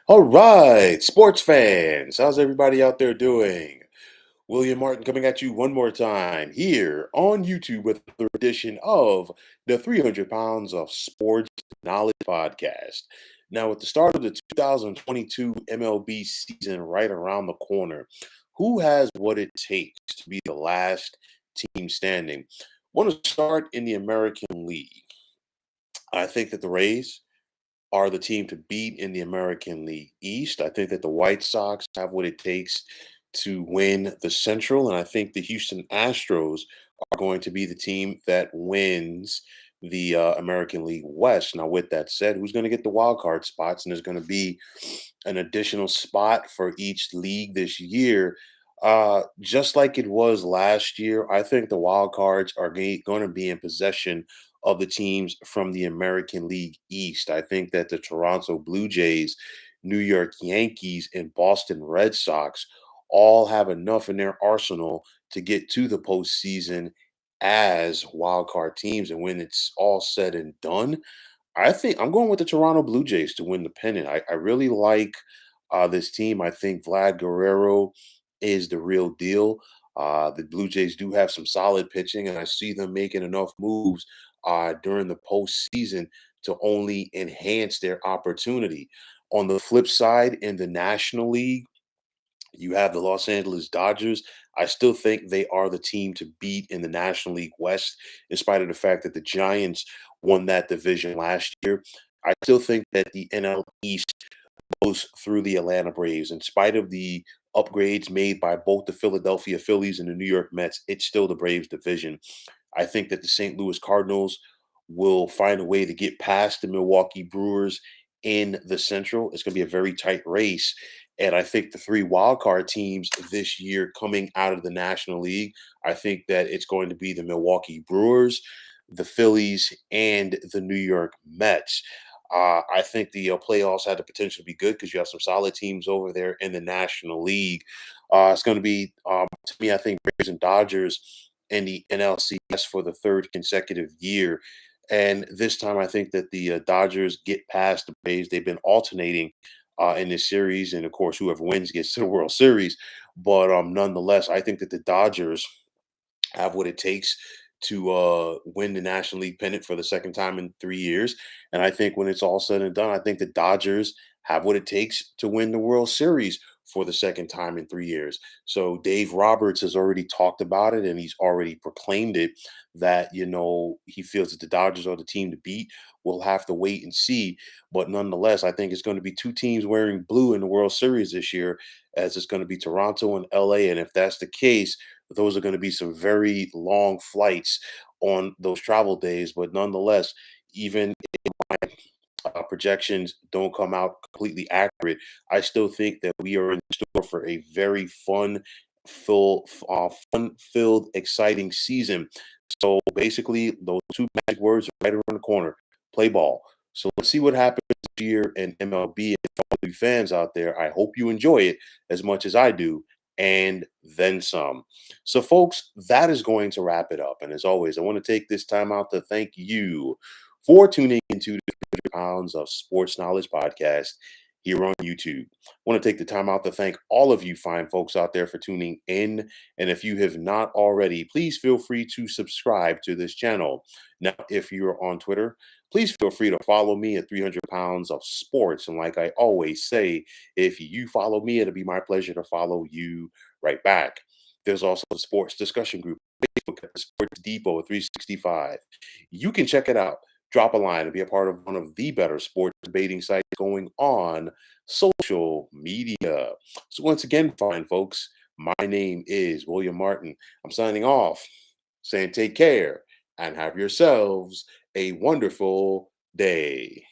All right, sports fans, how's everybody out there doing? William Martin coming at you one more time here on YouTube with another edition of the 300 Pounds of Sports Knowledge podcast. Now, with the start of the 2022 MLB season right around the corner, who has what it takes to be the last team standing? Want to start in the American League. I think that the Rays are the team to beat in the American League East. I think that the White Sox have what it takes to win the Central, and I think the Houston Astros are going to be the team that wins the American League West. Now, with that said, who's going to get the wild card spots? And there's going to be an additional spot for each league this year. Just like it was last year, I think the wild cards are going to be in possession of the teams from the American League East. I think that the Toronto Blue Jays, New York Yankees, and Boston Red Sox all have enough in their arsenal to get to the postseason as wild card teams. And when it's all said and done, I think I'm going with the Toronto Blue Jays to win the pennant. I really like this team. I think Vlad Guerrero is the real deal. The Blue Jays do have some solid pitching, and I see them making enough moves during the postseason to only enhance their opportunity. On the flip side, in the National League, you have the Los Angeles Dodgers. I still think they are the team to beat in the National League West, in spite of the fact that the Giants won that division last year. I still think that the NL East goes through the Atlanta Braves. In spite of the upgrades made by both the Philadelphia Phillies and the New York Mets, it's still the Braves division. I think that the St. Louis Cardinals will find a way to get past the Milwaukee Brewers in the Central. It's going to be a very tight race. And I think the three wildcard teams this year coming out of the National League, I think that it's going to be the Milwaukee Brewers, the Phillies, and the New York Mets. I think the playoffs had the potential to be good because you have some solid teams over there in the National League. It's going to be, to me, I think Braves and Dodgers in the NLCS for the third consecutive year. And this time, I think that the Dodgers get past the Braves. They've been alternating in this series, and of course, whoever wins gets to the World Series. But nonetheless, I think that the Dodgers have what it takes to win the National League pennant for the second time in 3 years. And I think when it's all said and done, I think the Dodgers have what it takes to win the World Series for the second time in 3 years. So Dave Roberts has already talked about it and he's already proclaimed it that, he feels that the Dodgers are the team to beat. We'll have to wait and see. But nonetheless, I think it's going to be two teams wearing blue in the World Series this year, as it's going to be Toronto and LA. And if that's the case, those are going to be some very long flights on those travel days. But nonetheless, even if my projections don't come out completely accurate, I still think that we are in store for a very fun-filled, exciting season. So basically, those two magic words are right around the corner: play ball. So let's see what happens this year in MLB. And for all you fans out there, I hope you enjoy it as much as I do, and then some. So, folks, that is going to wrap it up. And as always, I want to take this time out to thank you for tuning into the 300 Pounds of Sports Knowledge podcast here on YouTube. I want to take the time out to thank all of you fine folks out there for tuning in. And if you have not already, please feel free to subscribe to this channel. Now, if you're on Twitter, please feel free to follow me at 300 Pounds of Sports. And like I always say, if you follow me, it'll be my pleasure to follow you right back. There's also a sports discussion group, Facebook at the Sports Depot 365. You can check it out. Drop a line and be a part of one of the better sports debating sites going on social media. So once again, fine folks, my name is William Martin. I'm signing off, saying take care and have yourselves a wonderful day.